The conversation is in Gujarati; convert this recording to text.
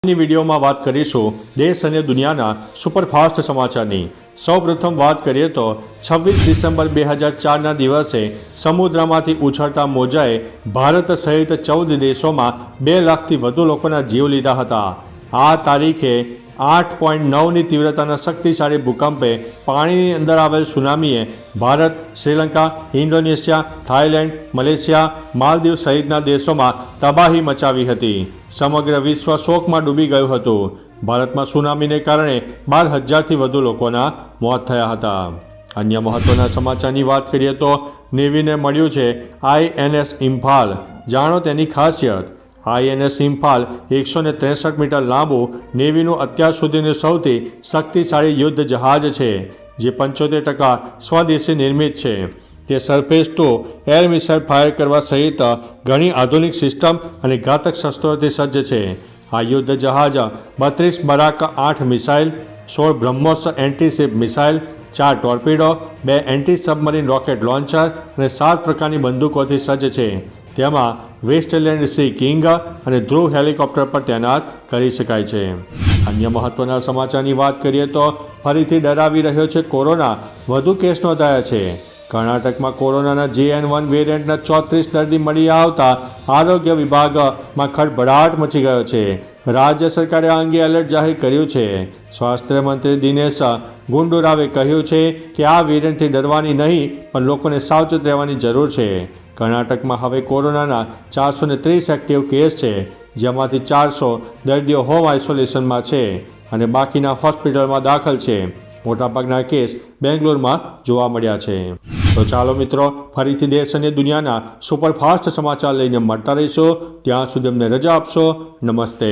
ની વિડીયોમાં વાત કરીશું દેશ અને દુનિયાના સુપરફાસ્ટ સમાચારની। સૌપ્રથમ વાત કરીએ તો 26 ડિસેમ્બર 2004ના દિવસે સમુદ્રમાંથી ઉછળતા મોજાએ ભારત સહિત 14 દેશોમાં 2 લાખથી વધુ લોકોના જીવ લીધા હતા। આ તારીખે 8.9ની તીવ્રતાના શક્તિશાળી ભૂકંપે પાણીની અંદર આવેલ સુનામીએ Bharat, Sri Lanka, Indonesia, Thailand, Malaysia, Maldives સહિતના દેશોમાં તબાહી મચાવી હતી। સમગ્ર વિશ્વ શોકમાં ડૂબી ગયું હતું। ભારતમાં સુનામીને કારણે 12,000થી વધુ લોકોના મોત થયા હતા। અન્ય મહત્વના સમાચારની વાત કરીએ તો નેવીને મળ્યું છે INS ઇમ્ફાલ। જાણો તેની ખાસિયત। INS ઇમ્ફાલ 163 મીટર લાંબુ નેવીનું અત્યાર સુધીનું સૌથી શક્તિશાળી યુદ્ધ જહાજ છે, જે 75% સ્વદેશી નિર્મિત છે। તે surface two air missile fire કરવા સહિત ઘણી આધુનિક સિસ્ટમ અને ઘાતક શસ્ત્રોથી સજ્જ છે। આ યુદ્ધ જહાજ 32 Barak 8 missile, 16 BrahMos antiship missile, 4 torpedo, 2 anti submarine rocket launcher અને 7 પ્રકારની બંદૂકોથી સજ્જ છે। તેમાં વેસ્ટલેન્ડ સી કિંગ અને ધ્રુવ હેલિકોપ્ટર પર તૈનાત કરી શકાય છે। અન્ય મહત્વના સમાચારની વાત કરીએ તો ફરીથી ડરાવી રહ્યો છે કોરોના। વધુ કેસ નોંધાયા છે। કર્ણાટકમાં કોરોનાના JN1 વેરિયન્ટના 34 દર્દી મળી આવતા આરોગ્ય વિભાગમાં ખળભળાટ મચી ગયો છે। રાજ્ય સરકારે આ અંગે એલર્ટ જાહેર કર્યું છે। સ્વાસ્થ્ય મંત્રી દિનેશ ગુંડુરાવે કહ્યું છે કે આ વેરિયન્ટથી ડરવાની નહીં, પણ લોકોને સાવચેત રહેવાની જરૂર છે। કર્ણાટકમાં હવે કોરોનાના 430 એક્ટિવ કેસ છે, જેમાંથી 400 દર્દીઓ હોમ આઇસોલેશનમાં છે અને બાકીના હોસ્પિટલમાં દાખલ છે। મોટાભાગના કેસ બેંગ્લોરમાં જોવા મળ્યા છે। તો ચાલો મિત્રો, ફરીથી દેશ અને દુનિયાના સુપરફાસ્ટ સમાચાર લઈને મળતા રહીશું। ત્યાં સુધી અમને રજા આપશો। નમસ્તે।